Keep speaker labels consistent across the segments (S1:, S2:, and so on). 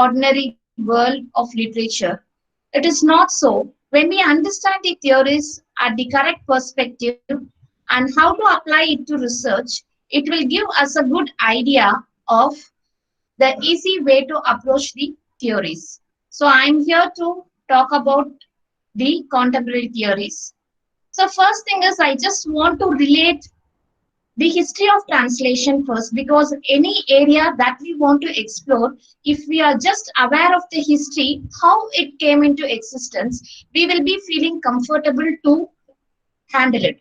S1: ordinary world of literature. It is not so. When we understand the theories at the correct perspective and how to apply it to research, it will give us a good idea of the easy way to approach the theories. So I'm here to talk about the contemporary theories. So first thing is I just want to relate the history of translation first, because any area that we want to explore, if we are just aware of the history, how it came into existence, we will be feeling comfortable to handle it.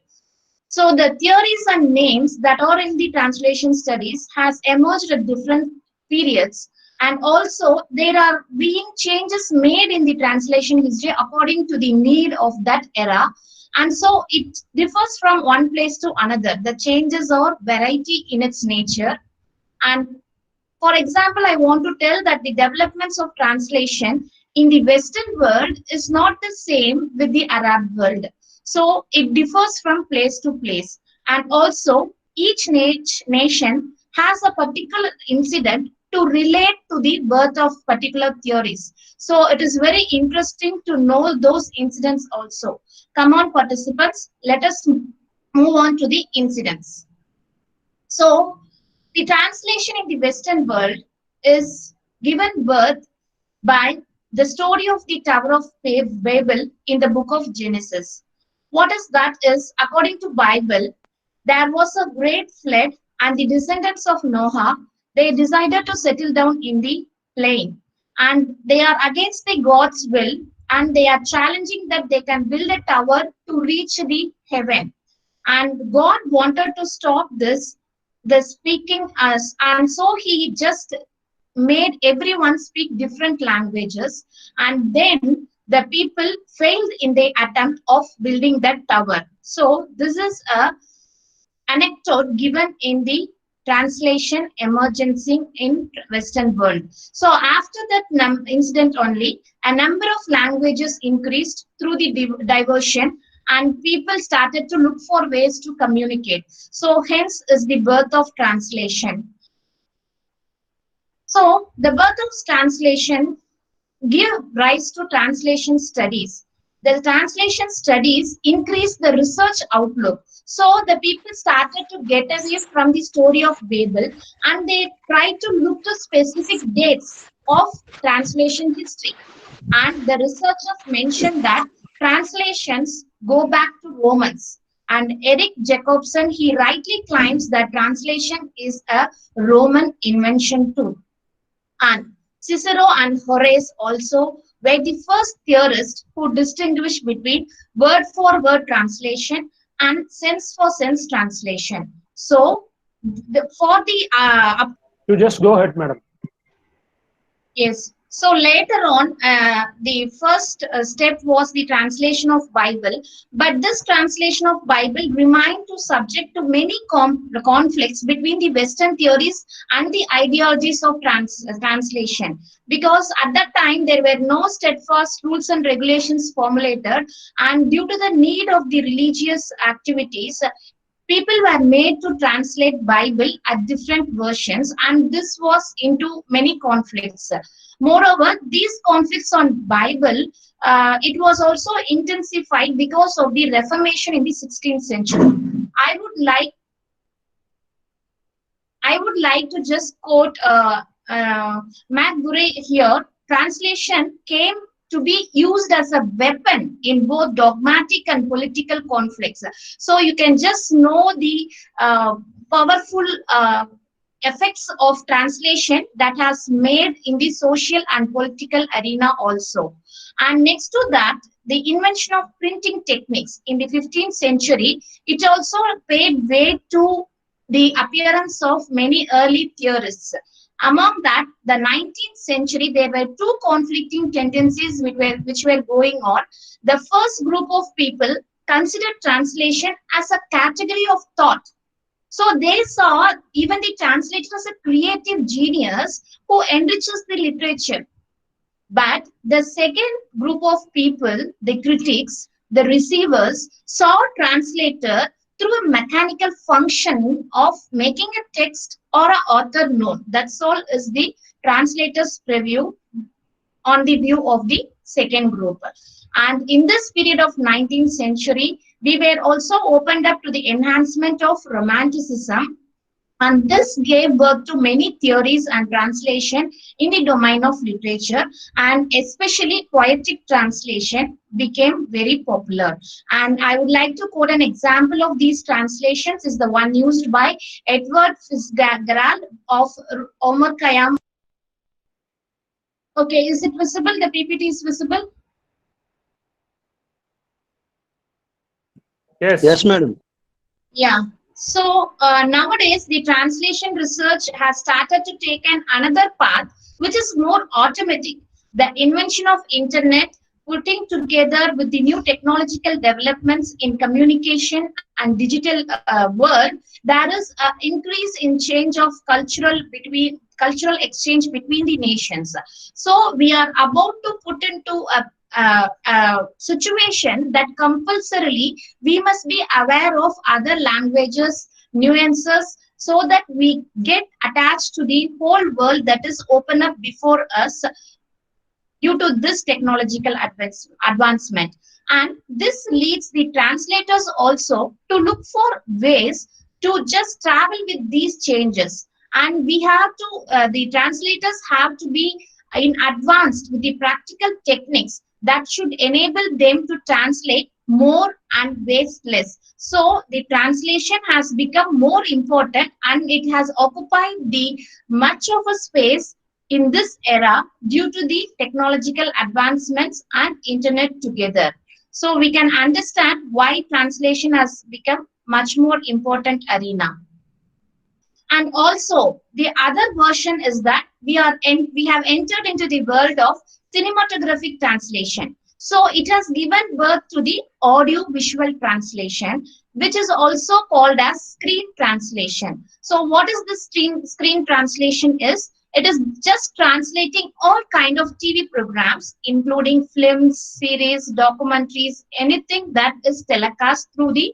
S1: So the theories and names that are in the translation studies has emerged at different periods, and also there are being changes made in the translation history according to the need of that era, and so it differs from one place to another. The changes are variety in its nature. And for example, I want to tell that the developments of translation in the Western world is not the same with the Arab world. So it differs from place to place. And also, each nation has a particular incident to relate to the birth of particular theories. So it is very interesting to know those incidents also. Come on, participants, let us move on to the incidents. So, the translation in the Western world is given birth by the story of the Tower of Babel in the book of Genesis. What is that is, according to Bible, there was a great flood and the descendants of Noah, they decided to settle down in the plain. And they are against the God's will, and they are challenging that they can build a tower to reach the heaven. And God wanted to stop the speaking us, and so he just made everyone speak different languages, and then the people failed in the attempt of building that tower. So this is a anecdote given in the translation emergency in Western world. So after that incident only, a number of languages increased through the diversion, and people started to look for ways to communicate. So hence is the birth of translation. So the birth of translation give rise to translation studies. The translation studies increase the research outlook. So the people started to get away from the story of Babel, and they tried to look to specific dates of translation history. And the researchers mentioned that translations go back to Romans. And Eric Jacobson, he rightly claims that translation is a Roman invention too. And Cicero and Horace also were the first theorists who distinguished between word for word translation and sense for sense translation. So, for the
S2: You just go ahead, madam.
S1: yes. So later on, the first step was the translation of Bible, but this translation of Bible remained to subject to many conflicts between the Western theories and the ideologies of translation, because at that time there were no steadfast rules and regulations formulated, and due to the need of the religious activities, people were made to translate Bible at different versions, and this was into many conflicts. Moreover, these conflicts on Bible, it was also intensified because of the Reformation in the 16th century. I would like I would like to just quote Mac Gurry here. Translation came to be used as a weapon in both dogmatic and political conflicts. So you can just know the powerful effects of translation that has made in the social and political arena also. And next to that, the invention of printing techniques in the 15th century, it also paved way to the appearance of many early theorists. Among that, the 19th century, there were two conflicting tendencies which were going on. The first group of people considered translation as a category of thought. So they saw even the translator as a creative genius who enriches the literature. But the second group of people, the critics, the receivers, saw translator through a mechanical function of making a text or a author known. That's all is the translator's preview on the view of the second group. And in this period of 19th century, we were also opened up to the enhancement of romanticism, and this gave birth to many theories and translation in the domain of literature, and especially poetic translation became very popular. And I would like to quote an example of these translations is the one used by Edward Fitzgerald of Omar Khayyam. Okay, is it visible? The PPT is visible?
S2: Yes.
S3: Yes, madam.
S1: Yeah. So nowadays, the translation research has started to take another path, which is more automatic. The invention of internet, putting together with the new technological developments in communication and digital world, there is an increase in change of cultural exchange between the nations. So we are about to put into a situation that compulsorily we must be aware of other languages, nuances, so that we get attached to the whole world that is open up before us due to this technological advancement. And this leads the translators also to look for ways to just travel with these changes. And we have to, the translators have to be in advanced with the practical techniques that should enable them to translate more and waste less. So the translation has become more important, and it has occupied the much of a space in this era due to the technological advancements and internet together. So we can understand why translation has become much more important arena. And also the other version is that we have entered into the world of cinematographic translation. So it has given birth to the audio visual translation, which is also called as screen translation. So what is the screen translation is? It is just translating all kind of TV programs, including films, series, documentaries, anything that is telecast through the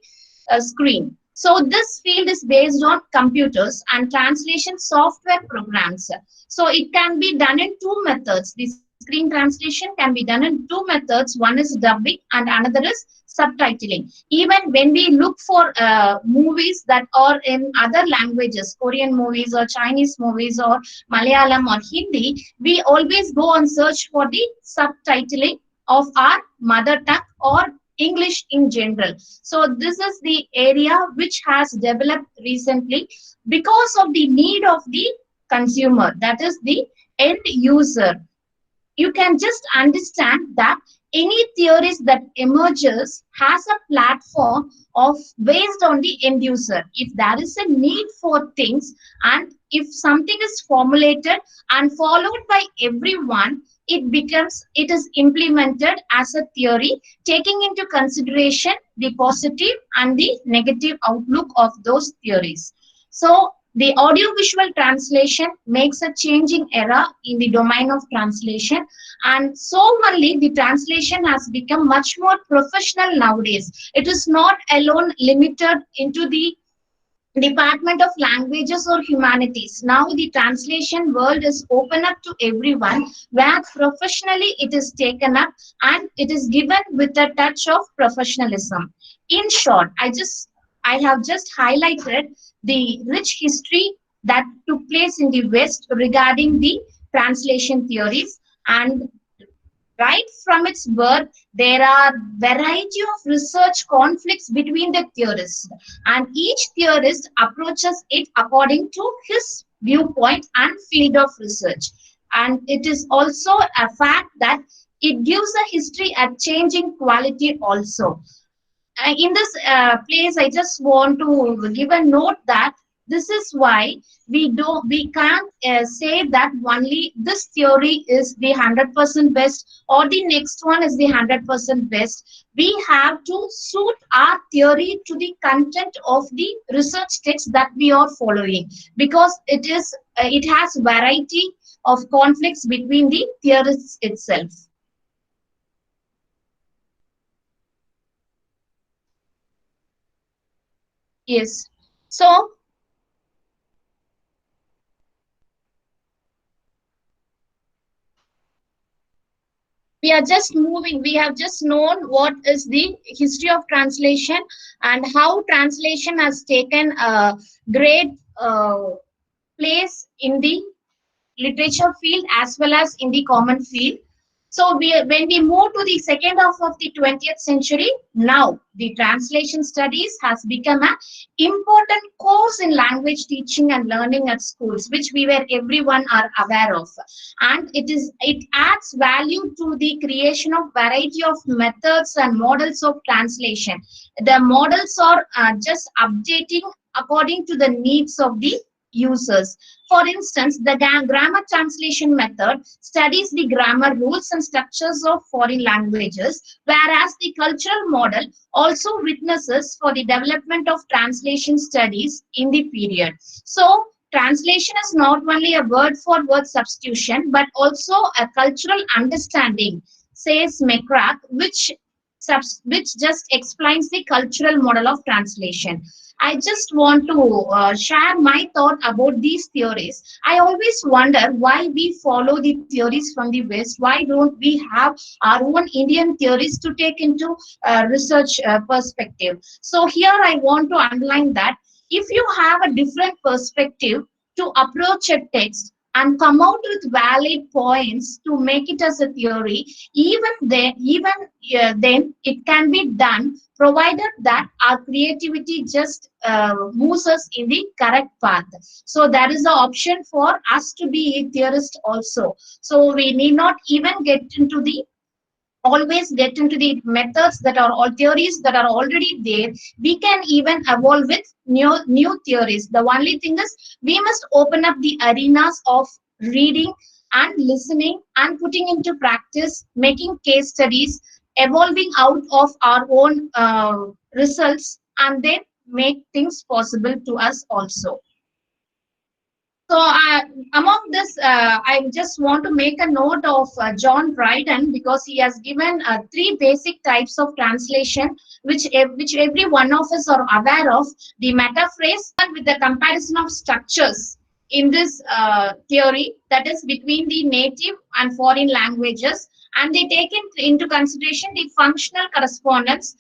S1: screen. So this field is based on computers and translation software programs. So it can be done in two methods. The screen translation can be done in two methods. One is dubbing and another is subtitling. Even when we look for movies that are in other languages, Korean movies or Chinese movies or Malayalam or Hindi, we always go and search for the subtitling of our mother tongue or English in general. So this is the area which has developed recently because of the need of the consumer, that is the end user. You can just understand that any theories that emerges has a platform of based on the end user. If there is a need for things, and if something is formulated and followed by everyone, it is implemented as a theory, taking into consideration the positive and the negative outlook of those theories. So the audiovisual translation makes a changing era in the domain of translation, and so only the translation has become much more professional nowadays. It is not alone limited into the Department of Languages or Humanities. Now the translation world is open up to everyone, where professionally it is taken up and it is given with a touch of professionalism. In short, I have just highlighted the rich history that took place in the West regarding the translation theories, and right from its birth, there are variety of research conflicts between the theorists, and each theorist approaches it according to his viewpoint and field of research. And it is also a fact that it gives a history at changing quality also. In this place, I just want to give a note that this is why we can't say that only this theory is the 100% best or the next one is the 100% best. We have to suit our theory to the content of the research text that we are following, because it has variety of conflicts between the theorists itself. Yes. So we are just moving. We have just known what is the history of translation and how translation has taken a great place in the literature field as well as in the common field. So when we move to the second half of the 20th century, now the translation studies has become an important course in language teaching and learning at schools, which we were everyone are aware of. And it adds value to the creation of variety of methods and models of translation. The models are just updating according to the needs of the users. For instance, the grammar translation method studies the grammar rules and structures of foreign languages, whereas the cultural model also witnesses for the development of translation studies in the period. So, translation is not only a word for word substitution, but also a cultural understanding, says McCrack, which just explains the cultural model of translation. I just want to share my thought about these theories. I always wonder why we follow the theories from the West. Why don't we have our own Indian theories to take into research perspective? So here I want to underline that if you have a different perspective to approach a text and come out with valid points to make it as a theory, even then it can be done, provided that our creativity just moves us in the correct path. So there is an option for us to be a theorist also. So we need not even always get into the methods that are all theories that are already there. We can even evolve with new theories. The only thing is we must open up the arenas of reading and listening and putting into practice, making case studies, evolving out of our own results, and then make things possible to us also. So, among this, I just want to make a note of John Dryden, because he has given three basic types of translation, which every one of us are aware of. The metaphrase, and with the comparison of structures in this theory, that is between the native and foreign languages, and they take into consideration the functional correspondence,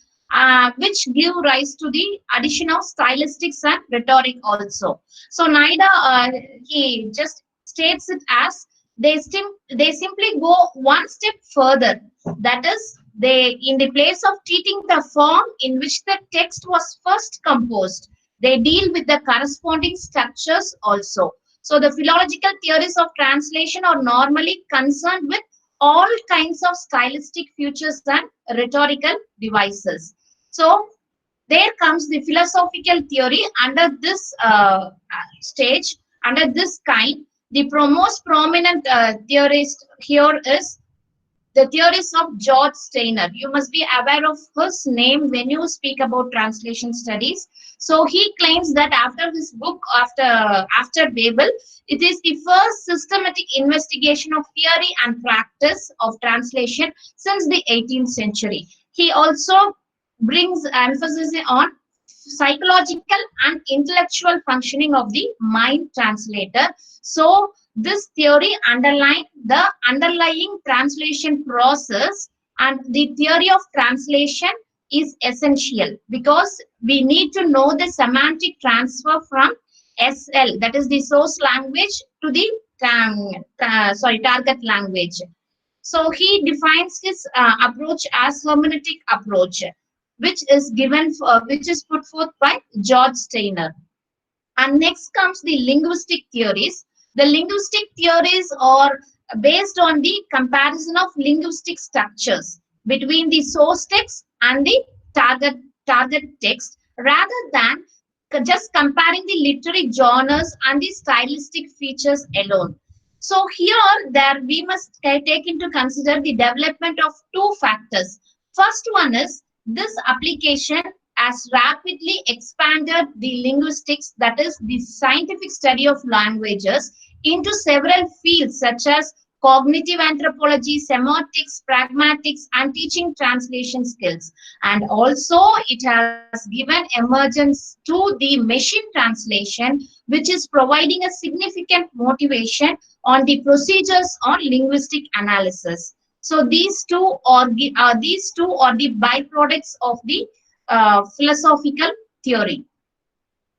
S1: which give rise to the addition of stylistics and rhetoric also. So Naida, he just states it as they simply go one step further. That is, they, in the place of treating the form in which the text was first composed, they deal with the corresponding structures also. So the philological theories of translation are normally concerned with all kinds of stylistic features and rhetorical devices. So there comes the philosophical theory under this stage, under this kind. The most prominent theorist here is the theories of George Steiner. You must be aware of his name when you speak about translation studies. So he claims that after his book, after Babel, it is the first systematic investigation of theory and practice of translation since the 18th century. He also brings emphasis on psychological and intellectual functioning of the mind translator. So this theory underline the underlying translation process, and the theory of translation is essential because we need to know the semantic transfer from SL, that is the source language, to the target language. So he defines his approach as hermeneutic approach, which is put forth by George Steiner. And next comes the linguistic theories. The linguistic theories are based on the comparison of linguistic structures between the source text and the target text, rather than just comparing the literary genres and the stylistic features alone. So here, there we must take into consider the development of two factors. First one is this application has rapidly expanded the linguistics, that is the scientific study of languages, into several fields such as cognitive anthropology, semantics, pragmatics, and teaching translation skills. And also it has given emergence to the machine translation, which is providing a significant motivation on the procedures on linguistic analysis. So these two are the byproducts of the philosophical theory.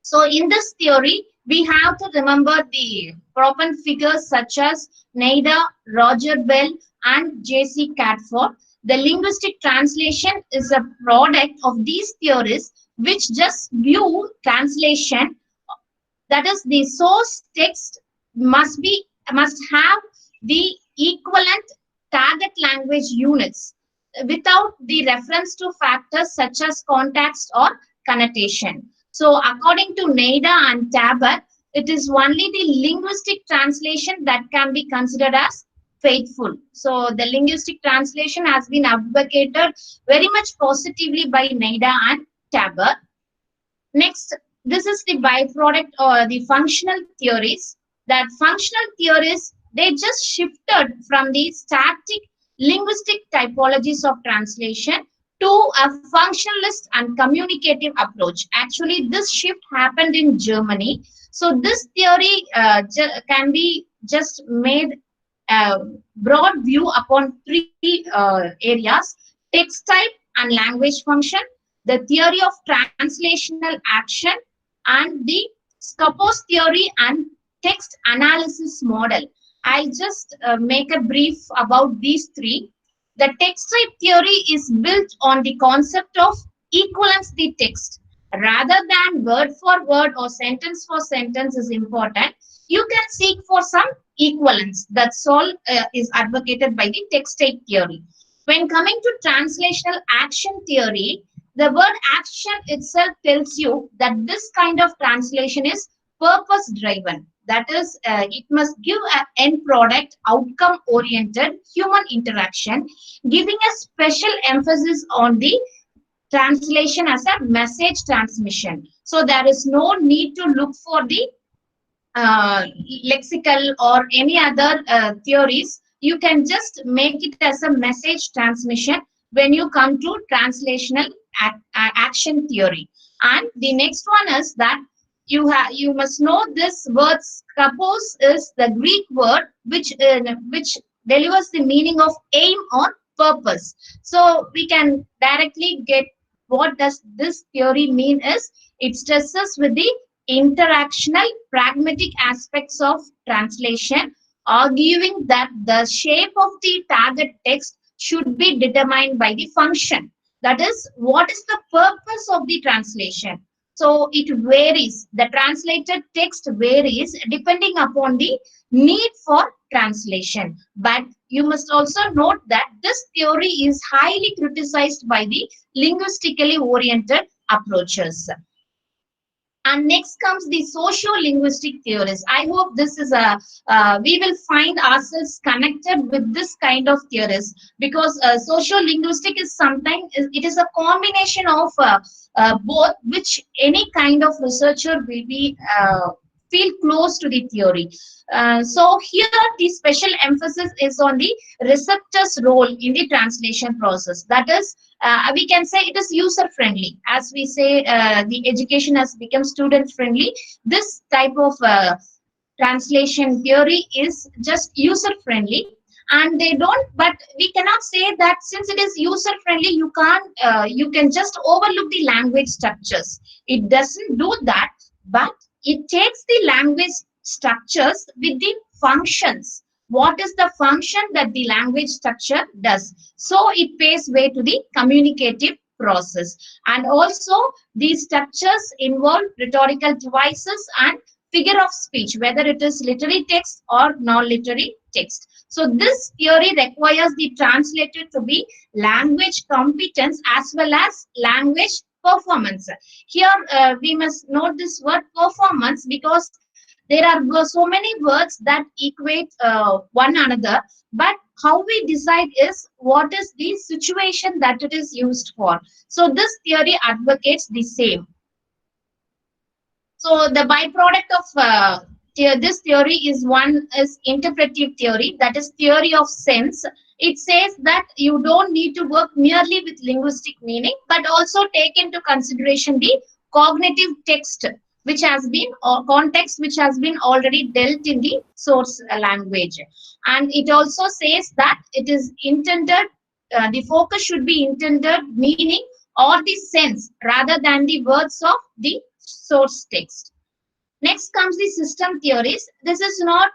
S1: So in this theory, we have to remember the prominent figures such as Naida, Roger Bell, and J.C. Catford. The linguistic translation is a product of these theories, which just view translation, that is the source text must have the equivalent target language units without the reference to factors such as context or connotation. So according to Naida and Tabor, it is only the linguistic translation that can be considered as faithful. So the linguistic translation has been advocated very much positively by Naida and Tabor. Next, this is the byproduct or the functional theories. That functional theories, they just shifted from the static linguistic typologies of translation to a functionalist and communicative approach. Actually, this shift happened in Germany. So this theory can be just made a broad view upon three areas: text type and language function, the theory of translational action, and the Scopus theory and text analysis model. I'll just make a brief about these three. The text type theory is built on the concept of equivalence the text. Rather than word for word or sentence for sentence is important, you can seek for some equivalence. That's all is advocated by the text type theory. When coming to translational action theory, the word action itself tells you that this kind of translation is purpose driven. That is, it must give an end product, outcome oriented human interaction, giving a special emphasis on the translation as a message transmission. So there is no need to look for the lexical or any other theories. You can just make it as a message transmission when you come to translational action theory. And the next one is that you must know this word scopus is the Greek word which delivers the meaning of aim or purpose. So we can directly get what does this theory mean is it stresses with the interactional pragmatic aspects of translation, arguing that the shape of the target text should be determined by the function. That is, what is the purpose of the translation? So it varies. The translated text varies depending upon the need for translation. But you must also note that this theory is highly criticized by the linguistically oriented approaches. And next comes the socio-linguistic theories. I hope this is we will find ourselves connected with this kind of theories, because socio-linguistic is sometimes, it is a combination of both, which any kind of researcher will be feel close to the theory. So here the special emphasis is on the receptor's role in the translation process. That is, we can say it is user friendly. As we say, the education has become student friendly. This type of translation theory is just user friendly. And they don't, but we cannot say that since it is user friendly, you can't, you can just overlook the language structures. It doesn't do that, but it takes the language structures with the functions. What is the function that the language structure does? So it pays way to the communicative process. And also these structures involve rhetorical devices and figure of speech, whether it is literary text or non-literary text. So this theory requires the translator to be language competence as well as language performance. Here we must note this word performance, because there are so many words that equate one another, but how we decide is what is the situation that it is used for. So this theory advocates the same. So the byproduct of this theory is interpretive theory, that is theory of sense. It says that you don't need to work merely with linguistic meaning, but also take into consideration the cognitive text. which has been or context which has been already dealt in the source language. And it also says that it is intended, the focus should be intended meaning or the sense rather than the words of the source text. Next comes the system theories. This is not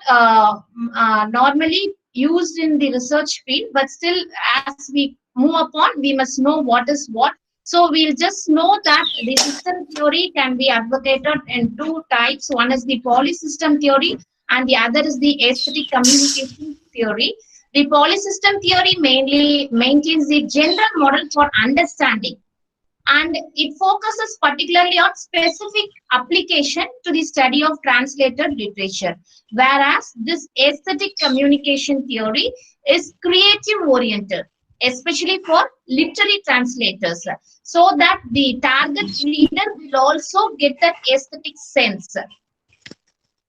S1: normally used in the research field, but still, as we move upon, we must know what is what. So we'll just know that the system theory can be advocated in two types. One is the polysystem theory, and the other is the aesthetic communication theory. The polysystem theory mainly maintains the general model for understanding, and it focuses particularly on specific application to the study of translated literature, whereas this aesthetic communication theory is creative oriented, especially for literary translators, so that the target reader will also get that aesthetic sense.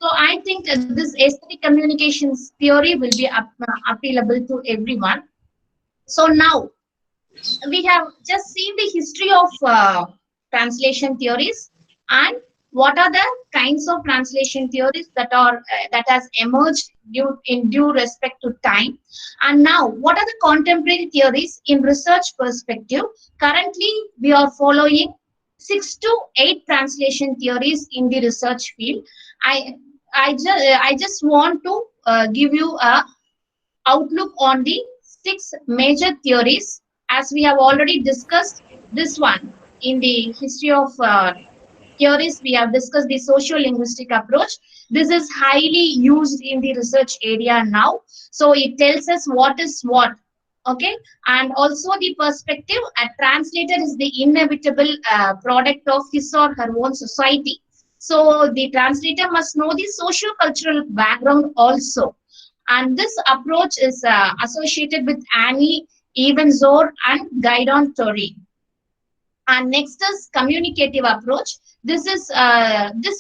S1: So I think this aesthetic communications theory will be appealable to everyone. So now we have just seen the history of translation theories and what are the kinds of translation theories that has emerged in due respect to time. And now what are the contemporary theories in research perspective? Currently we are following 6 to 8 translation theories in the research field. I i just i just want to give you a outlook on the 6 major theories, as we have already discussed this one in the history of theories. We have discussed the socio-linguistic approach. This is highly used in the research area now. So it tells us what is what. Okay, and also the perspective. A translator is the inevitable product of his or her own society. So the translator must know the socio-cultural background also, and this approach is associated with Annie Evensor and Guidon Torrey. And next is communicative approach. This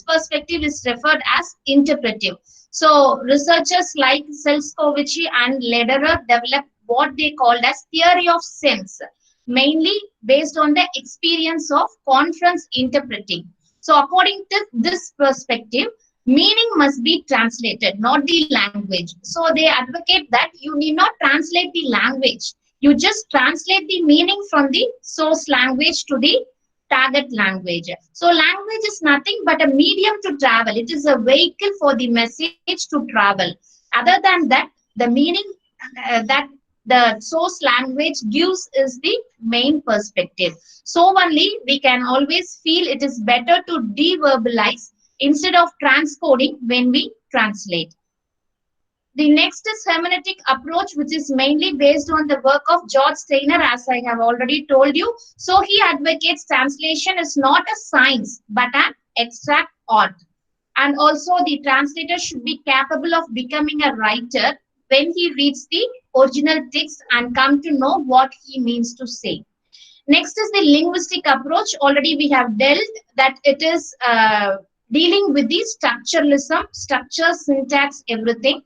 S1: perspective is referred as interpretive. So researchers like Selskovici and Lederer developed what they called as theory of sense, mainly based on the experience of conference interpreting. So according to this perspective, meaning must be translated, not the language. So they advocate that you need not translate the language. You just translate the meaning from the source language to the target language. So language is nothing but a medium to travel. It is a vehicle for the message to travel. Other than that, the meaning that the source language gives is the main perspective. So only we can always feel it is better to deverbalize instead of transcoding when we translate. The next is hermeneutic approach, which is mainly based on the work of George Steiner, as I have already told you. So he advocates translation is not a science, but an abstract art. And also the translator should be capable of becoming a writer when he reads the original text and come to know what he means to say. Next is the linguistic approach. Already we have dealt that it is dealing with the structuralism, structure, syntax, everything.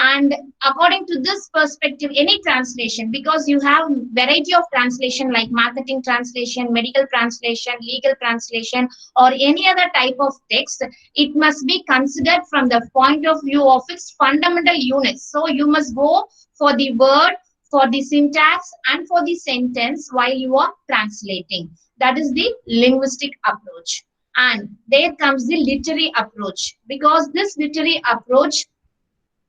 S1: And according to this perspective, any translation, because you have variety of translation like marketing translation, medical translation, legal translation, or any other type of text, it must be considered from the point of view of its fundamental units. So you must go for the word, for the syntax, and for the sentence while you are translating. That is the linguistic approach. And there comes the literary approach, because this literary approach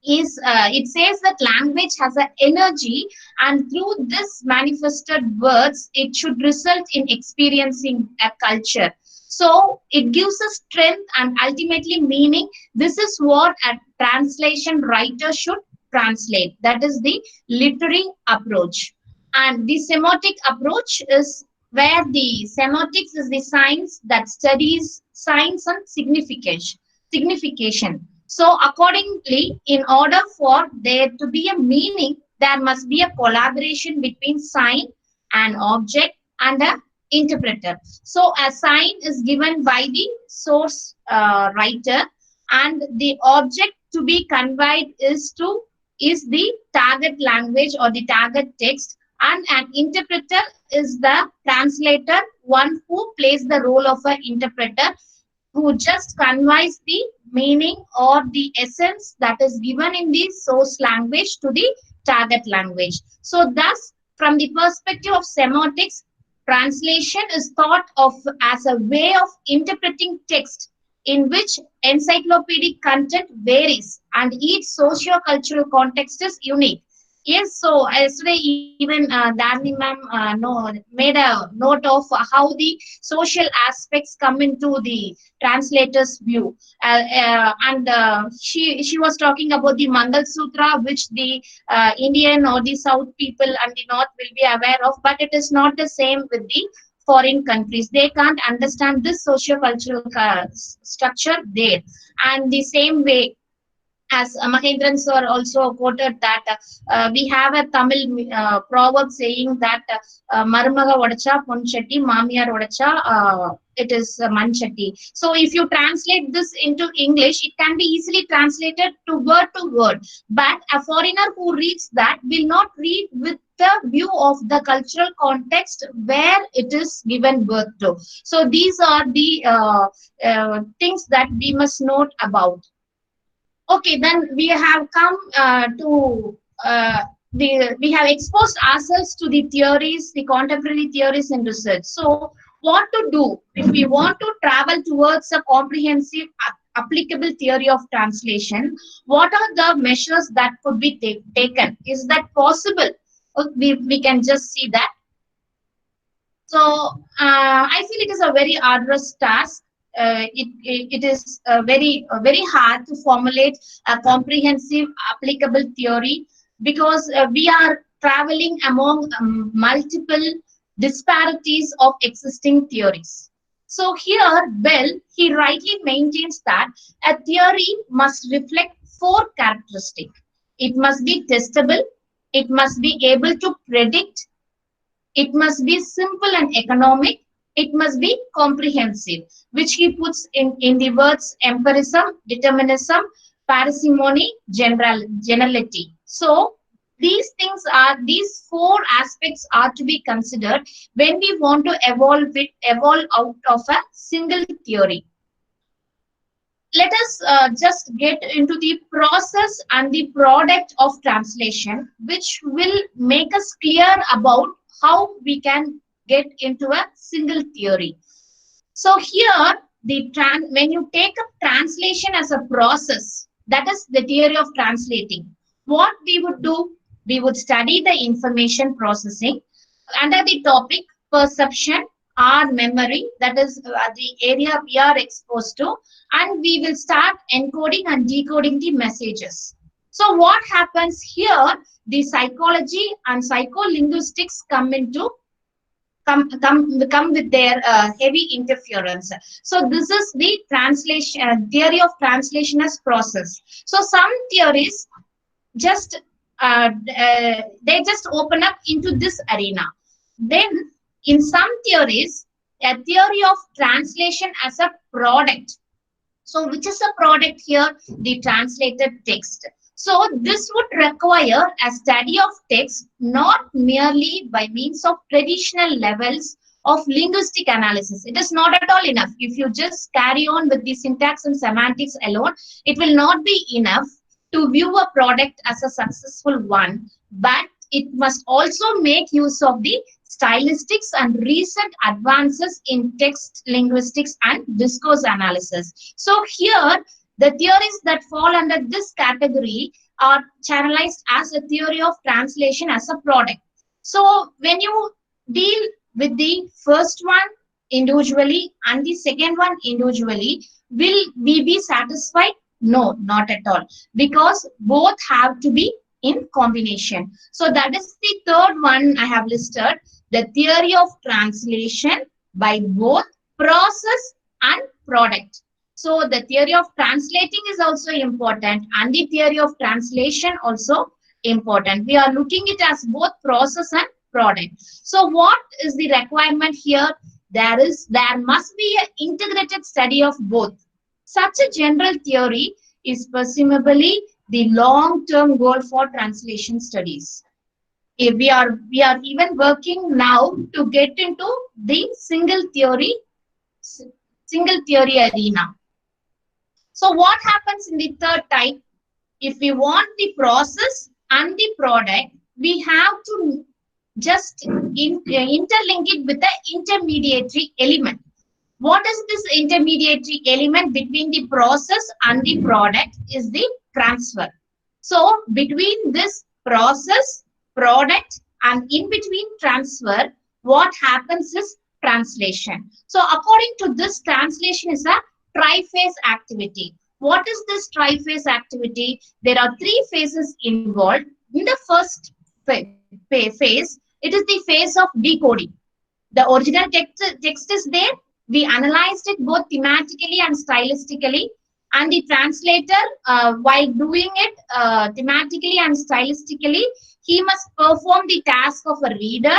S1: is it says that language has an energy, and through this manifested words it should result in experiencing a culture. So it gives us strength and ultimately meaning. This is what a translation writer should translate. That is the literary approach. And the semiotic approach is where the semiotics is the science that studies signs and signification. So accordingly, in order for there to be a meaning, there must be a collaboration between sign, an object, and an interpreter. So a sign is given by the source writer, and the object to be conveyed is the target language or the target text, and an interpreter is the translator, one who plays the role of an interpreter who just conveys the meaning or the essence that is given in the source language to the target language. So, thus, from the perspective of semantics, translation is thought of as a way of interpreting text in which encyclopedic content varies and each socio-cultural context is unique. Yes, so yesterday even Dharni ma'am made a note of how the social aspects come into the translator's view, and she was talking about the Mangal Sutra, which the Indian or the South people and the North will be aware of, but it is not the same with the foreign countries. They can't understand this socio-cultural structure there, and the same way as Mahendran sir also quoted that we have a Tamil proverb saying that Marumaga Odacha Ponchatti, Mamiyar Odacha, it is Manchatti. So if you translate this into English, it can be easily translated to word. But a foreigner who reads that will not read with the view of the cultural context where it is given birth to. So these are the things that we must note about. Okay, then we have come to we have exposed ourselves to the theories, the contemporary theories in research. So, what to do if we want to travel towards a comprehensive applicable theory of translation? What are the measures that could be taken? Is that possible? We can just see that. So I feel it is a very arduous task. It is very hard to formulate a comprehensive applicable theory because we are traveling among multiple disparities of existing theories. So here, Bell, he rightly maintains that a theory must reflect four characteristics. It must be testable, it must be able to predict, it must be simple and economic. It must be comprehensive, which he puts in the words empirism, determinism, parsimony, generality. So these four aspects are to be considered when we want to evolve out of a single theory. Let us just get into the process and the product of translation, which will make us clear about how we can get into a single theory. So here, when you take up translation as a process, that is the theory of translating. What we would do, we would study the information processing under the topic perception or memory, that is the area we are exposed to, and we will start encoding and decoding the messages. So what happens here, the psychology and psycholinguistics come with their heavy interference. So this is the translation theory of translation as process. So some theories just they just open up into this arena. Then in some theories, a theory of translation as a product. So which is a product here? The translated text. So this would require a study of text not merely by means of traditional levels of linguistic analysis. It is not at all enough. If you just carry on with the syntax and semantics alone, it will not be enough to view a product as a successful one, but it must also make use of the stylistics and recent advances in text linguistics and discourse analysis. So here, the theories that fall under this category are channelized as a theory of translation as a product. So when you deal with the first one individually and the second one individually, will we be satisfied? No, not at all, because both have to be in combination. So that is the third one I have listed, the theory of translation by both process and product. So the theory of translating is also important and the theory of translation also important. We are looking it as both process and product. So what is the requirement here? There must be an integrated study of both. Such a general theory is presumably the long-term goal for translation studies. If we are even working now to get into the single theory single theory arena. So what happens in the third type? If we want the process and the product, we have to just interlink it with the intermediary element. What is this intermediary element between the process and the product is the transfer. So between this process, product, and in between transfer, what happens is translation. So according to this, translation is a triphase activity. What is this triphase activity? There are three phases involved. In the first phase, it is the phase of decoding. The original text is there. We analyzed it both thematically and stylistically. And the translator, while doing it thematically and stylistically, he must perform the task of a reader,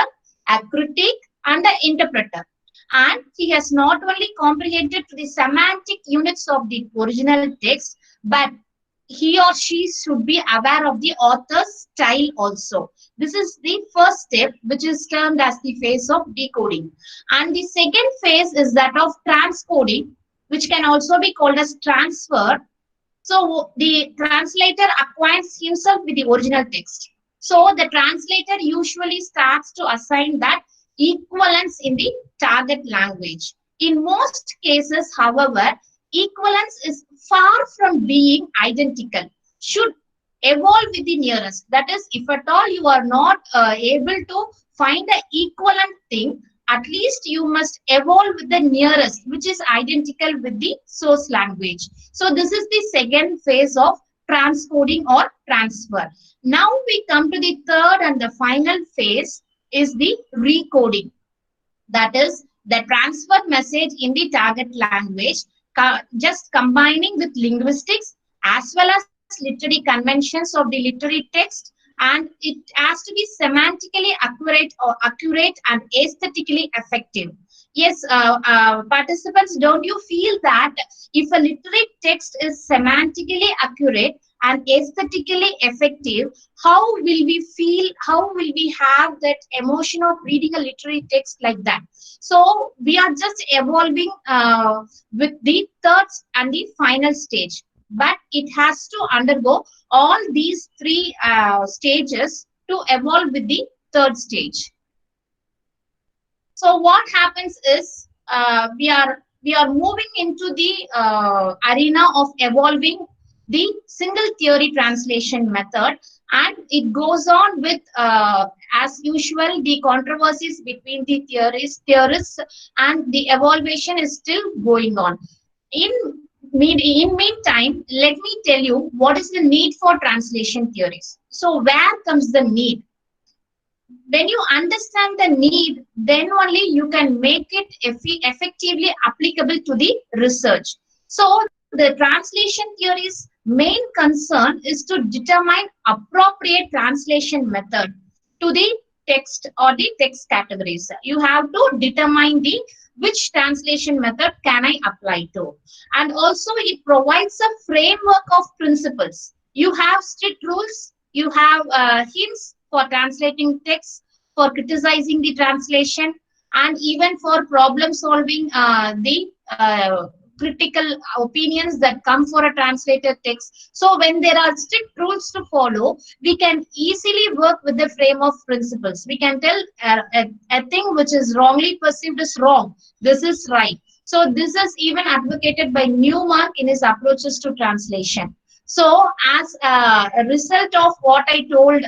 S1: a critic, and an interpreter. And he has not only comprehended the semantic units of the original text, but he or she should be aware of the author's style also. This is the first step, which is termed as the phase of decoding. And the second phase is that of transcoding, which can also be called as transfer. So the translator acquaints himself with the original text. So the translator usually starts to assign that equivalence in the target language. In most cases, however, equivalence is far from being identical. Should evolve with the nearest. That is, if at all you are not able to find the equivalent thing, at least you must evolve with the nearest, which is identical with the source language. So this is the second phase of transcoding or transfer. Now we come to the third and the final phase is the recoding. That is the transfer message in the target language, just combining with linguistics as well as literary conventions of the literary text, and it has to be semantically accurate and aesthetically effective. Yes, participants, don't you feel that if a literary text is semantically accurate and aesthetically effective, how will we feel, how will we have that emotion of reading a literary text like that? So we are just evolving with the third and the final stage, but it has to undergo all these three stages to evolve with the third stage. So what happens is we are moving into the arena of evolving the single theory translation method, and it goes on with as usual the controversies between the theorists, and the evaluation is still going on. In meantime, let me tell you what is the need for translation theories. So where comes the need? When you understand the need, then only you can make it effectively applicable to the research. So the translation theory's main concern is to determine appropriate translation method to the text or the text categories. You have to determine the which translation method can I apply to. And also it provides a framework of principles. You have strict rules, you have hints for translating text, for criticizing the translation, and even for problem solving the critical opinions that come for a translated text. So when there are strict rules to follow, we can easily work with the frame of principles. We can tell a thing which is wrongly perceived is wrong. This is right. So this is even advocated by Newmark in his approaches to translation. So as a result of what I told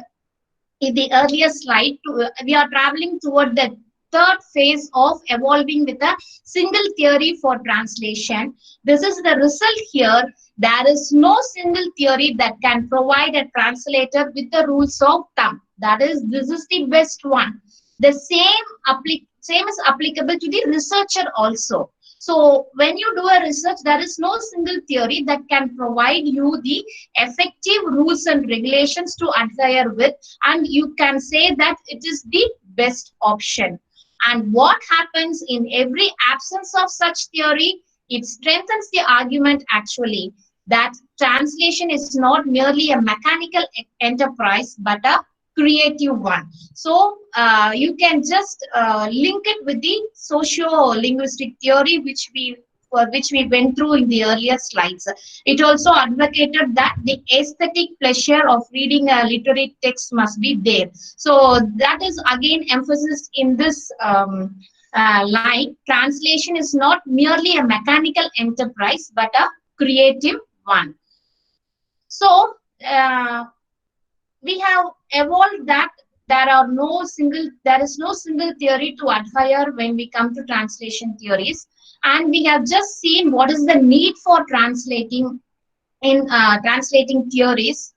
S1: in the earlier slide, we are traveling toward the third phase of evolving with a single theory for translation. This is the result here. There is no single theory that can provide a translator with the rules of thumb. That is, this is the best one. The same is applicable to the researcher also. So when you do a research, there is no single theory that can provide you the effective rules and regulations to adhere with, and you can say that it is the best option. And what happens in every absence of such theory? It strengthens the argument actually that translation is not merely a mechanical enterprise but a creative one. So you can just link it with the socio-linguistic theory which we for which we went through in the earlier slides. It also advocated that the aesthetic pleasure of reading a literary text must be there. So that is again emphasis in this line. Translation is not merely a mechanical enterprise but a creative one. So we have evolved that there is no single theory to adhere when we come to translation theories, and we have just seen what is the need for translating theories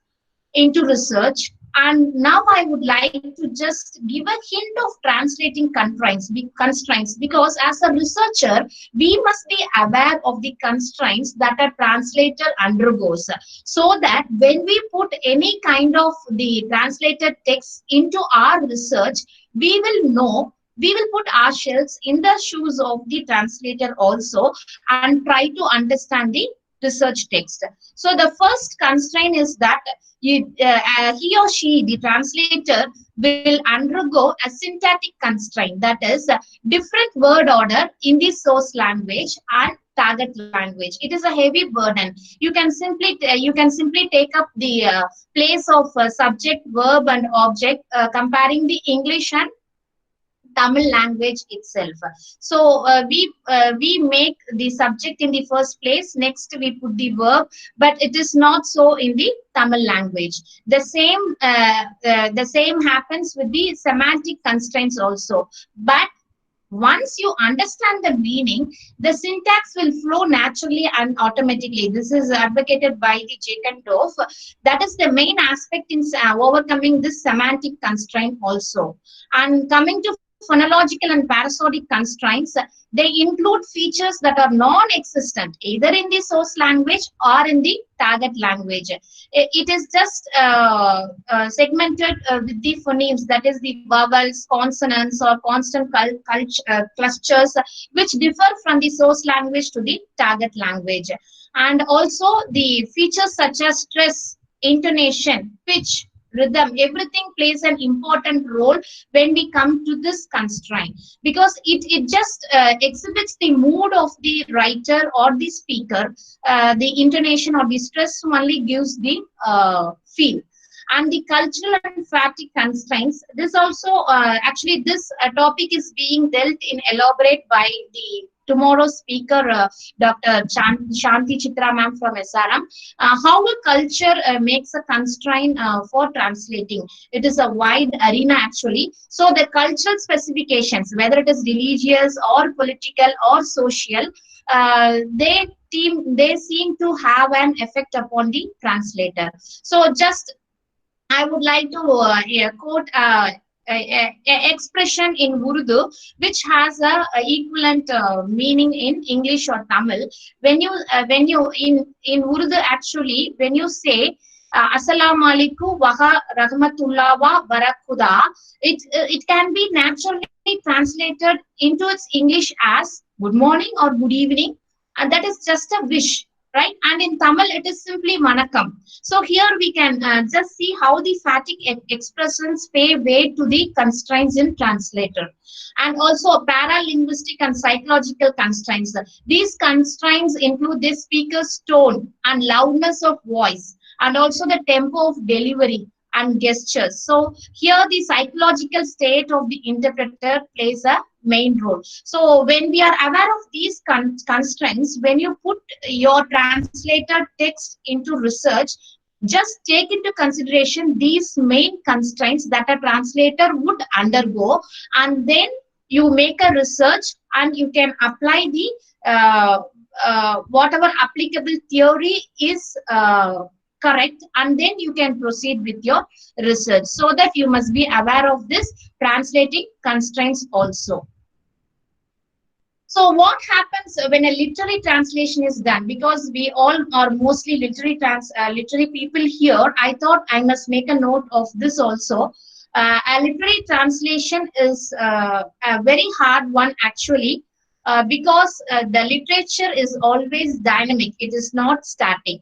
S1: into research. And now I would like to just give a hint of translating constraints, because as a researcher, we must be aware of the constraints that a translator undergoes, so that when we put any kind of the translated text into our research, we will know, we will put ourselves in the shoes of the translator also and try to understand the research text. So the first constraint is that he or she, the translator, will undergo a syntactic constraint, that is, different word order in the source language and target language. It is a heavy burden. You can simply take up the place of subject, verb, and object, comparing the English and Tamil language itself. So we make the subject in the first place. Next we put the verb, but it is not so in the Tamil language. The same happens with the semantic constraints also. But once you understand the meaning, the syntax will flow naturally and automatically. This is advocated by the Jekendorf. That is the main aspect in overcoming this semantic constraint also. And coming to phonological and parasodic constraints, they include features that are non-existent either in the source language or in the target language. It is just segmented with the phonemes, that is the vowels, consonants, or constant clusters, which differ from the source language to the target language. And also the features such as stress, intonation, pitch, rhythm, everything plays an important role when we come to this constraint, because it just exhibits the mood of the writer or the speaker. The intonation or the stress only gives the feel. And the cultural and fatigue constraints, this also actually this topic is being dealt in elaborate by the tomorrow's speaker, Dr. Shanti Chitra ma'am from SRM. How a culture makes a constraint for translating. It is a wide arena actually. So the cultural specifications, whether it is religious or political or social, they seem to have an effect upon the translator. So just I would like to quote expression in Urdu, which has a equivalent meaning in English or Tamil. When you in Urdu actually, when you say Assalamu alaikum wa rahmatullah wa barakuda, it can be naturally translated into its English as good morning or good evening, and that is just a wish, right? And in Tamil, it is simply Manakam. So here we can just see how the phatic expressions pay weight to the constraints in translator. And also paralinguistic and psychological constraints. These constraints include the speaker's tone and loudness of voice, and also the tempo of delivery and gestures. So here the psychological state of the interpreter plays a main role. So when we are aware of these constraints, when you put your translated text into research, just take into consideration these main constraints that a translator would undergo, and then you make a research and you can apply the whatever applicable theory is correct, and then you can proceed with your research. So that you must be aware of this translating constraints also. So what happens when a literary translation is done? Because we all are mostly literary people here, I thought I must make a note of this also. A literary translation is a very hard one actually, because the literature is always dynamic. It is not static.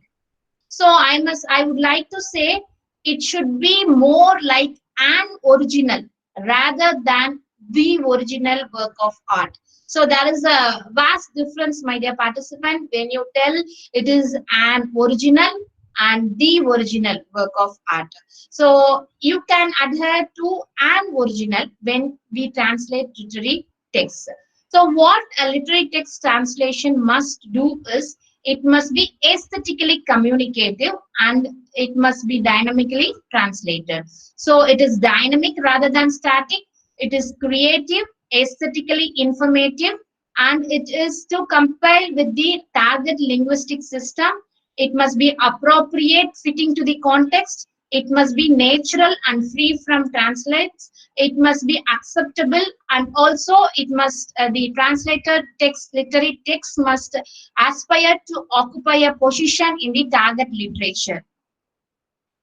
S1: So I would like to say it should be more like an original rather than the original work of art. So there is a vast difference, my dear participant, when you tell it is an original and the original work of art. So you can adhere to an original when we translate literary text. So what a literary text translation must do is it must be aesthetically communicative and it must be dynamically translated. So it is dynamic rather than static. It is creative, aesthetically informative, and it is to compile with the target linguistic system. It must be appropriate, fitting to the context. It must be natural and free from translates. It must be acceptable, and also it must the translated text, literary text must aspire to occupy a position in the target literature.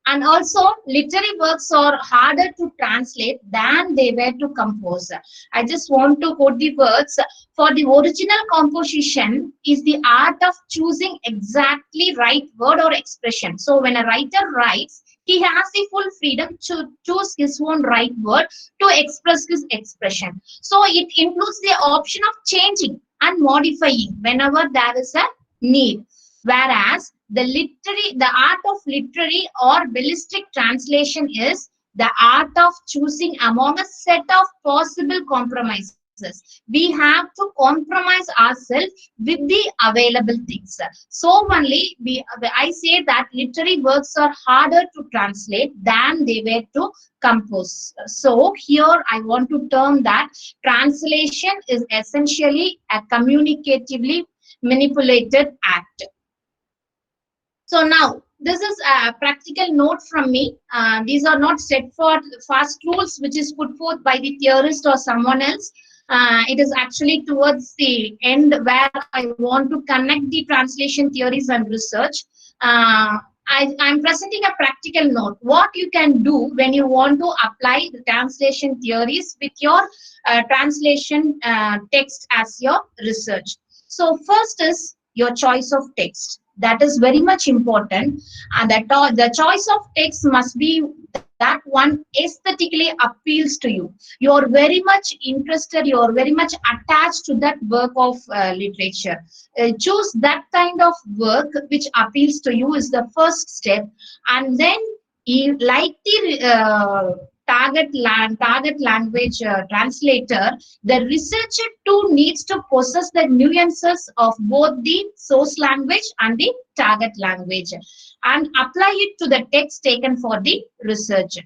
S1: And also, literary works are harder to translate than they were to compose. I just want to quote the words. For the original composition is the art of choosing exactly right word or expression. So when a writer writes, he has the full freedom to choose his own right word to express his expression. So it includes the option of changing and modifying whenever there is a need. Whereas the art of literary or ballistic translation is the art of choosing among a set of possible compromises. We have to compromise ourselves with the available things. So only I say that literary works are harder to translate than they were to compose. So here I want to term that translation is essentially a communicatively manipulated act. So now, this is a practical note from me. These are not set for fast rules which is put forth by the theorist or someone else. It is actually towards the end where I want to connect the translation theories and research. I'm presenting a practical note. What you can do when you want to apply the translation theories with your translation text as your research. So first is your choice of text. That is very much important, and the choice of text must be that one aesthetically appeals to you. You are very much interested, you are very much attached to that work of literature. Choose that kind of work which appeals to you is the first step, and then you, like the target language translator, the researcher too needs to possess the nuances of both the source language and the target language and apply it to the text taken for the research.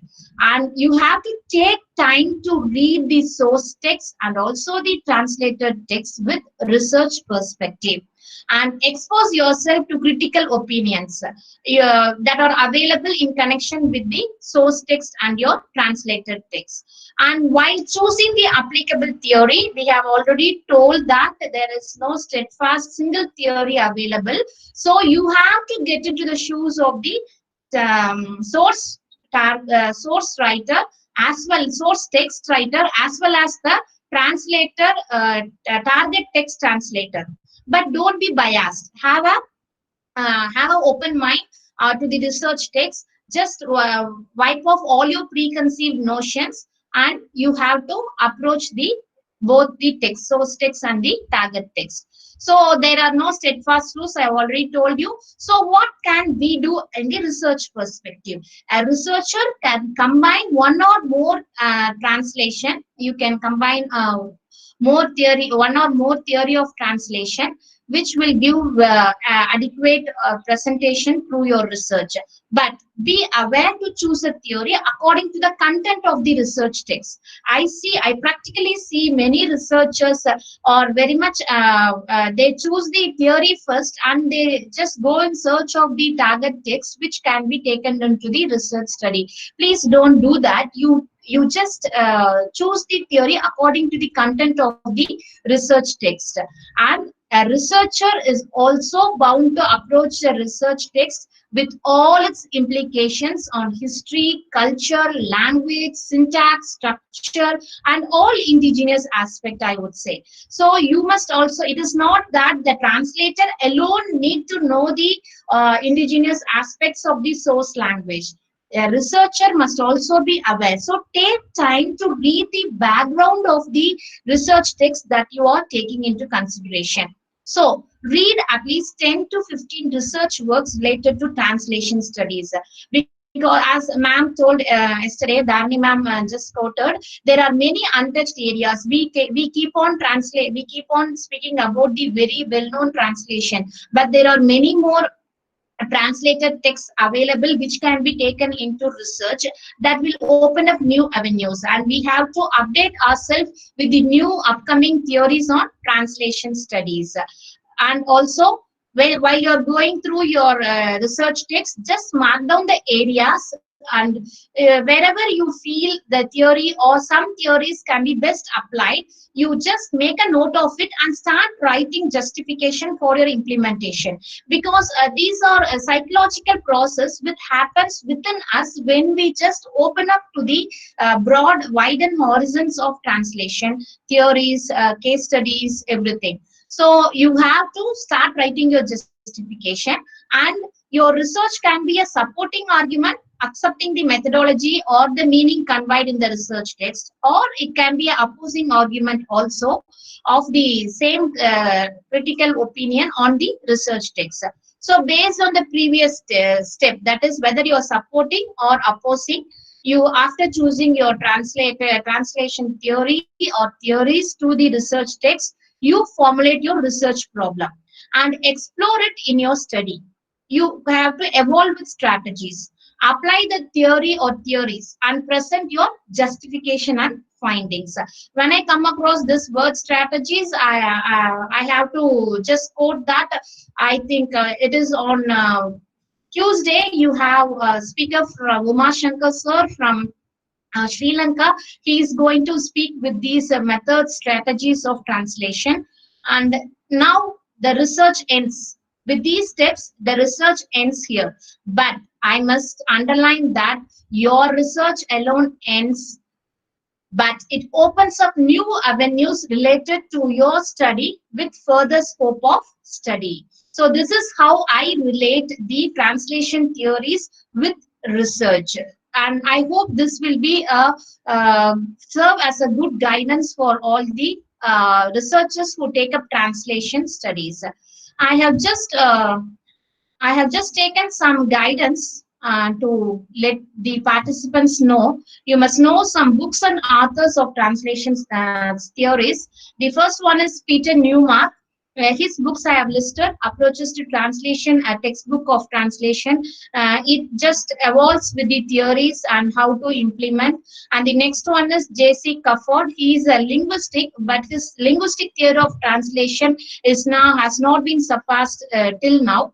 S1: And you have to take time to read the source text and also the translated text with research perspective, and expose yourself to critical opinions that are available in connection with the source text and your translated text. And while choosing the applicable theory, we have already told that there is no steadfast single theory available. So you have to get into the shoes of the source writer as well, source text writer as well as the translator, target text translator. But don't be biased. Have an open mind to the research text. Just wipe off all your preconceived notions, and you have to approach the both the text, source text and the target text. So there are no steadfast rules. I have already told you. So what can we do in the research perspective? A researcher can combine one or more translation. You can combine one or more theory of translation, which will give adequate presentation through your research. But be aware to choose a theory according to the content of the research text. I practically see many researchers are very much, they choose the theory first and they just go in search of the target text which can be taken into the research study. Please don't do that. You just choose the theory according to the content of the research text. And a researcher is also bound to approach the research text with all its implications on history, culture, language, syntax, structure, and all indigenous aspect, I would say. So you must also, it is not that the translator alone need to know the indigenous aspects of the source language. A researcher must also be aware. So take time to read the background of the research text that you are taking into consideration. So read at least 10 to 15 research works related to translation studies. Because as ma'am told yesterday, Dharni ma'am just quoted, there are many untouched areas. We keep on we keep on speaking about the very well-known translation, but there are many more translated text available which can be taken into research that will open up new avenues, and we have to update ourselves with the new upcoming theories on translation studies. And also, while you're going through your research text, just mark down the areas, and wherever you feel the theory or some theories can be best applied, you just make a note of it and start writing justification for your implementation. Because these are a psychological process which happens within us when we just open up to the broad widen horizons of translation theories, case studies, everything. So you have to start writing your justification, and your research can be a supporting argument accepting the methodology or the meaning conveyed in the research text, or it can be an opposing argument also of the same critical opinion on the research text. So based on the previous step, that is whether you are supporting or opposing, you after choosing your translation theory or theories to the research text, you formulate your research problem and explore it in your study. You have to evolve with strategies, apply the theory or theories, and present your justification and findings. When I come across this word strategies, I have to just quote that. I think it is on Tuesday. You have a speaker from Uma Shankar sir from Sri Lanka. He is going to speak with these methods, strategies of translation. And now the research ends. With these steps, the research ends here. But I must underline that your research alone ends, but it opens up new avenues related to your study with further scope of study. So this is how I relate the translation theories with research. And I hope this will be a serve as a good guidance for all the researchers who take up translation studies. I have just I have just taken some guidance to let the participants know. You must know some books and authors of translation theories. The first one is Peter Newmark. His books I have listed: Approaches to Translation, a textbook of translation. It just evolves with the theories and how to implement. And the next one is J.C. Cufford. He is a linguistic, but his linguistic theory of translation is now has not been surpassed till now.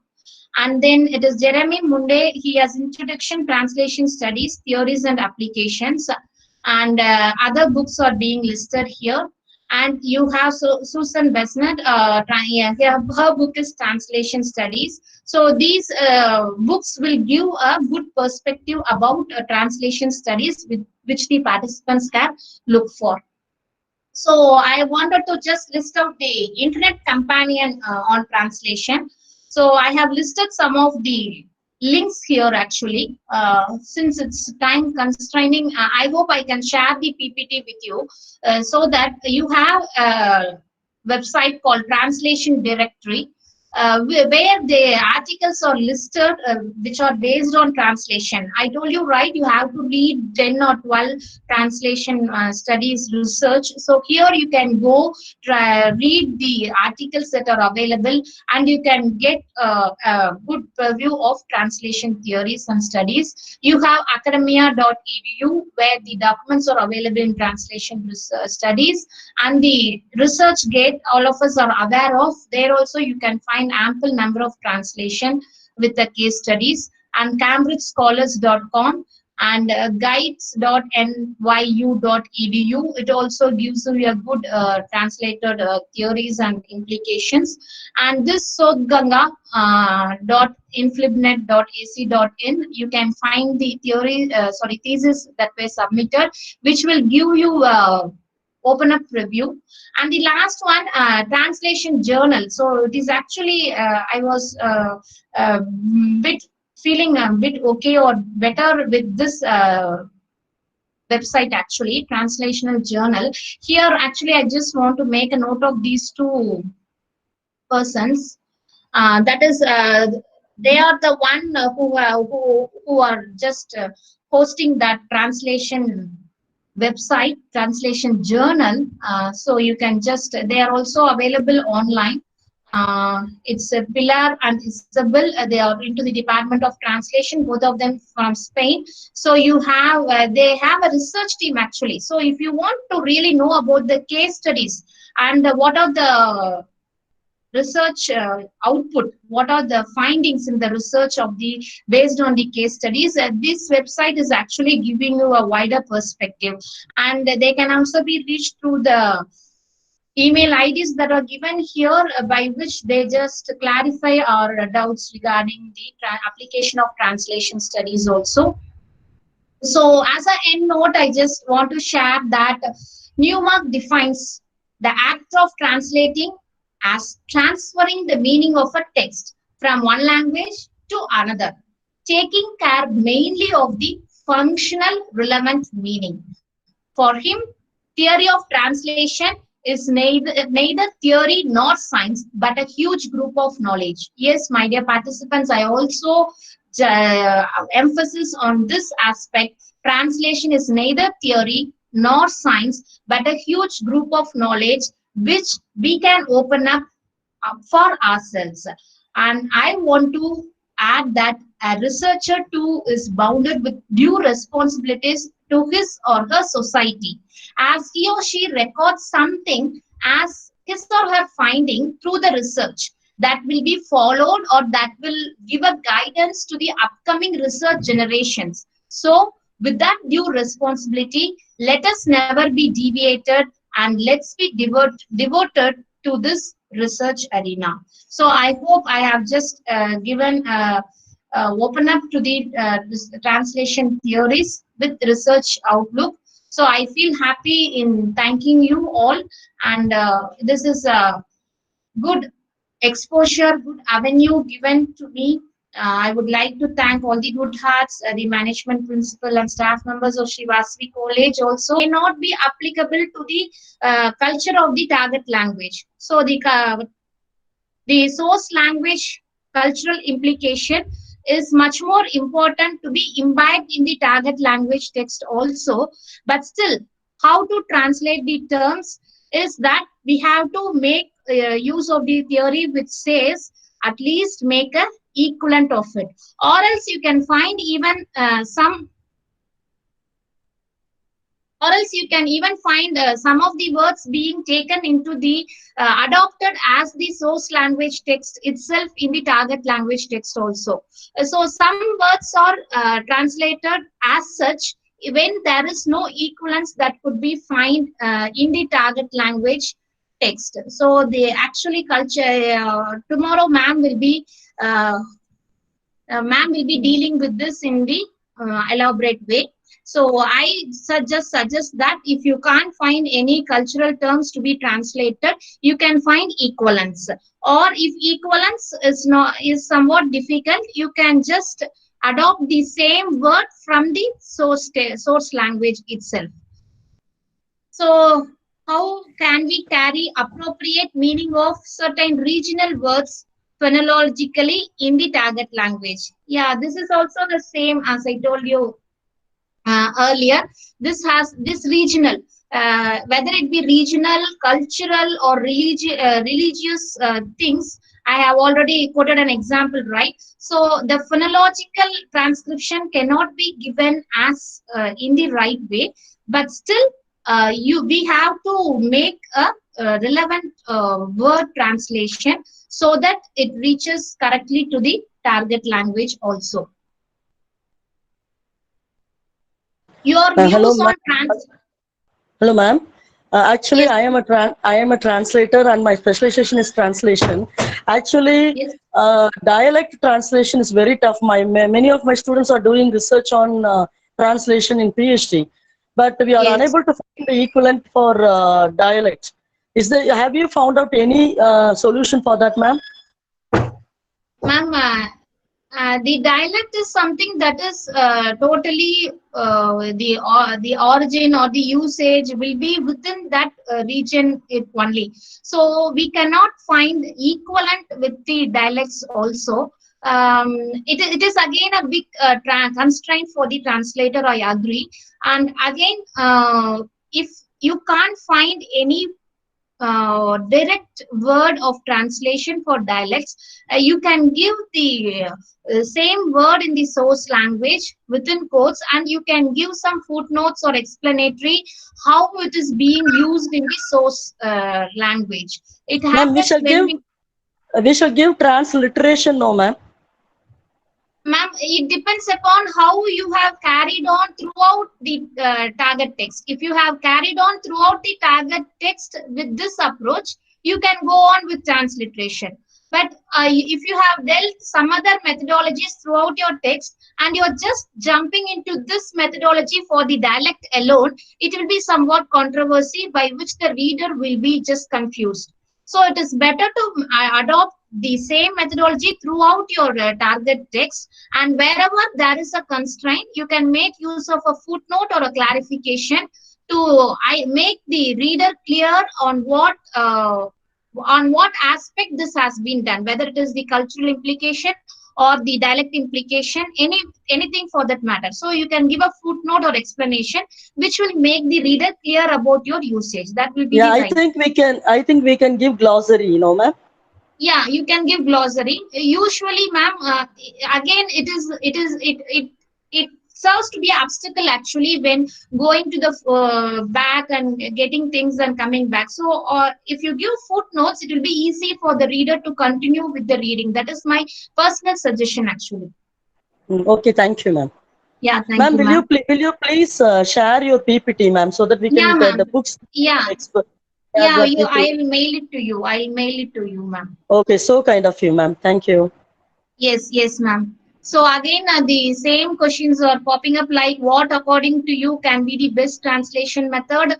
S1: And then it is Jeremy Munde. He has Introduction, Translation Studies, Theories and Applications. And other books are being listed here. And you have Susan Besnett. Her book is Translation Studies. So these books will give a good perspective about translation studies with which the participants can look for. So I wanted to just list out the internet companion on translation. So I have listed some of the links here actually. Since it's time constraining, I hope I can share the PPT with you so that you have a website called Translation Directory, where the articles are listed which are based on translation. I told you, right, you have to read 10 or 12 translation studies research. So here you can go read the articles that are available, and you can get a good view of translation theories and studies. You have academia.edu, where the documents are available in translation studies, and the research gate all of us are aware of. There also you can find ample number of translation with the case studies. And cambridgescholars.com and guides.nyu.edu, it also gives you a good translated theories and implications. And this Sodhganga .inflibnet.ac.in, you can find the thesis that were submitted, which will give you open up review. And the last one, translation journal. So it is actually I was bit feeling a bit okay or better with this website actually, Translational Journal. Here actually I just want to make a note of these two persons. That is, they are the one who are just hosting that translation website, Translation Journal. So you can just, they are also available online. It's Pilar and Isabel. They are into the Department of Translation, both of them from Spain. So you have, they have a research team actually. So if you want to really know about the case studies and what are the research output, what are the findings in the research of the based on the case studies, this website is actually giving you a wider perspective, and they can also be reached through the email IDs that are given here, by which they just clarify our doubts regarding the application of translation studies also. So as an end note, I just want to share that Newmark defines the act of translating as transferring the meaning of a text from one language to another, taking care mainly of the functional relevant meaning. For him, theory of translation is neither theory nor science, but a huge group of knowledge. Yes, my dear participants, I also emphasis on this aspect. Translation is neither theory nor science, but a huge group of knowledge which we can open up for ourselves. And I want to add that a researcher too is bounded with due responsibilities to his or her society, as he or she records something as his or her finding through the research that will be followed or that will give a guidance to the upcoming research generations. So with that due responsibility, let us never be deviated, and let's be devoted to this research arena. So I hope I have just given open up to the translation theories with research outlook. So I feel happy in thanking you all, and this is a good exposure, good avenue given to me. I would like to thank all the good hearts, the management principal and staff members of Srivasvi College also. May not be applicable to the culture of the target language. So the source language cultural implication is much more important to be imbibed in the target language text also. But still, how to translate the terms is that we have to make use of the theory which says at least make a equivalent of it, or else you can find even some of the words being taken into the adopted as the source language text itself in the target language text also. So some words are translated as such when there is no equivalence that could be found in the target language text. So the actually culture tomorrow uh, ma'am will be dealing with this in the elaborate way. So I suggest that if you can't find any cultural terms to be translated, you can find equivalence. Or if equivalence is somewhat difficult, you can just adopt the same word from the source language itself. So how can we carry appropriate meaning of certain regional words phonologically in the target language? Yeah, this is also the same as I told you earlier. This has this regional, whether it be regional, cultural, or religious things. I have already quoted an example, right? So the phonological transcription cannot be given as in the right way, but still, we have to make a relevant word translation so that it reaches correctly to the target language also. Your
S3: Hello,
S1: views
S3: ma'am.
S1: on trans.
S3: Hello, ma'am. Actually,
S1: Yes,
S3: I am a translator, and my specialization is translation. Actually,
S1: yes,
S3: dialect translation is very tough. Many of my students are doing research on translation in PhD, but we are
S1: yes,
S3: unable to find the equivalent for dialect. Have you found out any solution for that, ma'am?
S1: ma'am. The dialect is something that is totally the origin or the usage will be within that region it only. So we cannot find equivalent with the dialects also. It is again a big constraint for the translator. I agree. And again, if you can't find any direct word of translation for dialects, you can give the same word in the source language within quotes, and you can give some footnotes or explanatory how it is being used in the source language. It
S3: Ma'am,
S1: happens when we.
S3: we shall give transliteration, no, ma'am.
S1: Ma'am, it depends upon how you have carried on throughout the target text. If you have carried on throughout the target text with this approach, you can go on with transliteration. But if you have dealt some other methodologies throughout your text and you're just jumping into this methodology for the dialect alone, it will be somewhat controversy by which the reader will be just confused. So it is better to adopt the same methodology throughout your target text, and wherever there is a constraint, you can make use of a footnote or a clarification to make the reader clear on what aspect this has been done, whether it is the cultural implication or the dialect implication, anything for that matter. So you can give a footnote or explanation which will make the reader clear about your usage. That will be
S3: Yeah,
S1: the
S3: I
S1: right.
S3: think we can. I think we can give glossary, ma'am.
S1: Yeah, you can give glossary. Usually, ma'am, again, it serves to be obstacle actually when going to the back and getting things and coming back. So, if you give footnotes, it will be easy for the reader to continue with the reading. That is my personal suggestion actually.
S3: Okay, thank you, ma'am.
S1: Yeah, thank
S3: Ma'am,
S1: you, ma'am.
S3: will you please share your PPT, ma'am, so that we
S1: Yeah,
S3: can the
S1: ma'am.
S3: books
S1: Yeah,
S3: expert have
S1: yeah.
S3: that we can.
S1: I'll mail it to you. I'll mail it to you, ma'am.
S3: Okay, so kind of you, ma'am. Thank you.
S1: Yes, yes, ma'am. So again, the same questions are popping up like what, according to you, can be the best translation method?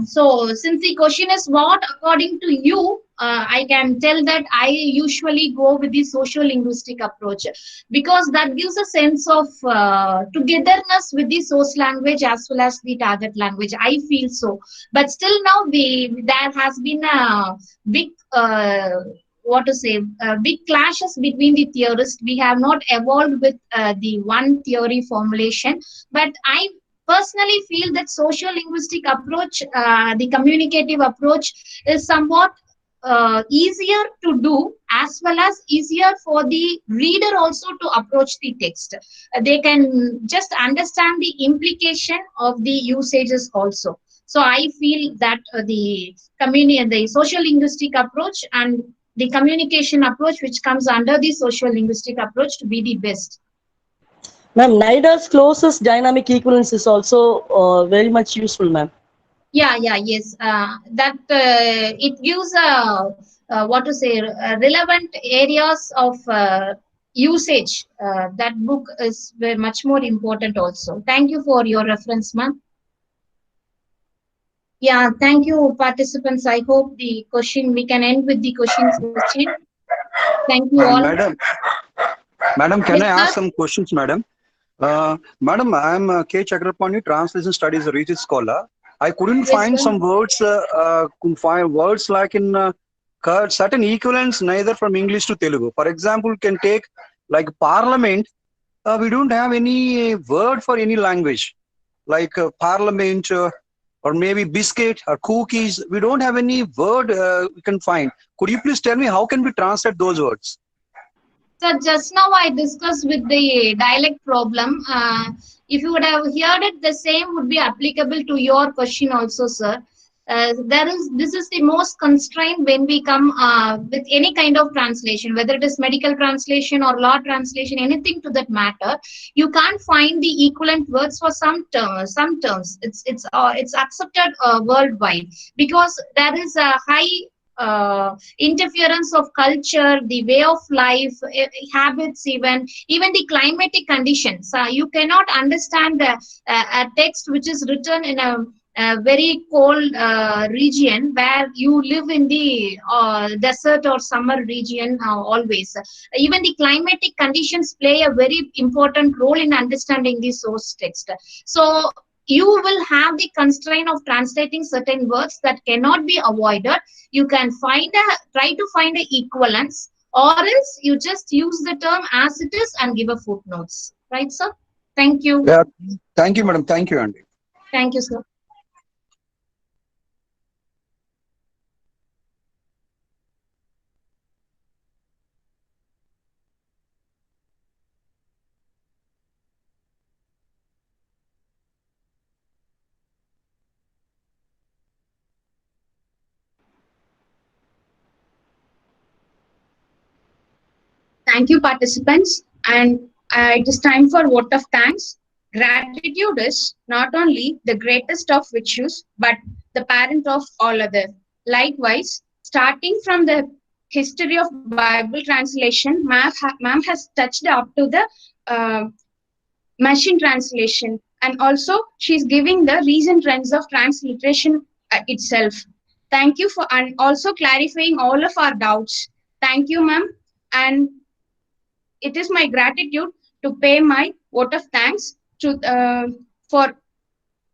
S1: So since the question is what, according to you, I can tell that I usually go with the social linguistic approach because that gives a sense of togetherness with the source language as well as the target language. I feel so, but still now there has been a big what to say big clashes between the theorists. We have not evolved with the one theory formulation, but I personally feel that social linguistic approach, the communicative approach, is somewhat easier to do as well as easier for the reader also to approach the text. They can just understand the implication of the usages also. So I feel that the social linguistic approach and the communication approach which comes under the social linguistic approach to be the best.
S3: Ma'am, NIDA's closest dynamic equivalence is also very much useful, ma'am.
S1: Yeah, yeah, yes. That it gives what to say relevant areas of usage. That book is very much more important also. Thank you for your reference, ma'am. Yeah, thank you, participants. I hope the question we can end with the questions question. Thank you all.
S4: Madam, can
S1: Yes,
S4: I
S1: sir.
S4: ask some questions, madam? Madam, I am K. Chakrapani, Translation Studies Research Scholar. I couldn't
S1: Yes,
S4: find
S1: sir.
S4: some words, could find words like in certain equivalents neither from English to Telugu. For example, can take like parliament. We don't have any word for any language like parliament or maybe biscuit or cookies. We don't have any word we can find. Could you please tell me how can we translate those words?
S1: So just now I discussed with the dialect problem. If you would have heard it, the same would be applicable to your question also, sir. This is the most constraint when we come with any kind of translation, whether it is medical translation or law translation, anything to that matter. You can't find the equivalent words for some terms. Some terms it's accepted worldwide because there is a high interference of culture, the way of life, habits, even the climatic conditions. You cannot understand a text which is written in a very cold region where you live in the desert or summer region always. Even the climatic conditions play a very important role in understanding the source text. So you will have the constraint of translating certain words that cannot be avoided. You can try to find a equivalence, or else you just use the term as it is and give a footnotes. Right, sir? Thank you.
S4: Yeah. Thank you, madam. Thank you, Andy.
S1: Thank you, sir. Thank you, participants. And it is time for vote of thanks. Gratitude is not only the greatest of virtues, but the parent of all other. Likewise, starting from the history of Bible translation, ma'am has touched up to the uh, machine translation, and also she's giving the recent trends of transliteration itself. Thank you for and also clarifying all of our doubts. Thank you, ma'am. And it is my gratitude to pay my vote of thanks to for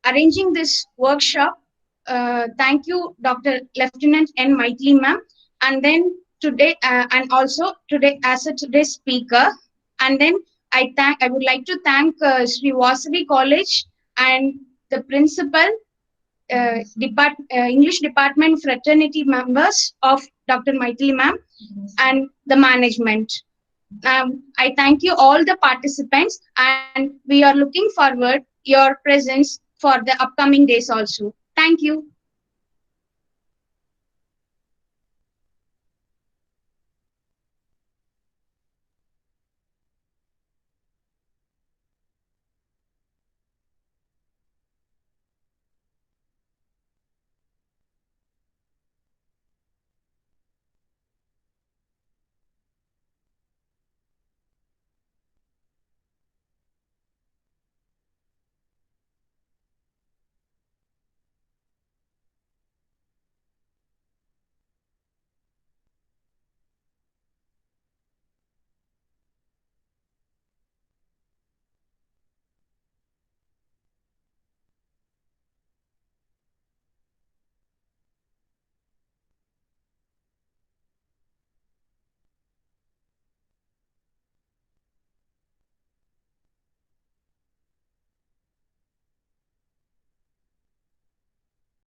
S1: arranging this workshop. Thank you, Dr. Lieutenant N. Maitli, ma'am, and then today and also today as a today's speaker. And then I would like to thank Sri Vasavi College and the principal, English department fraternity members of Dr. Maitli, ma'am, and the management. I thank you all the participants, and we are looking forward your presence for the upcoming days also. Thank you.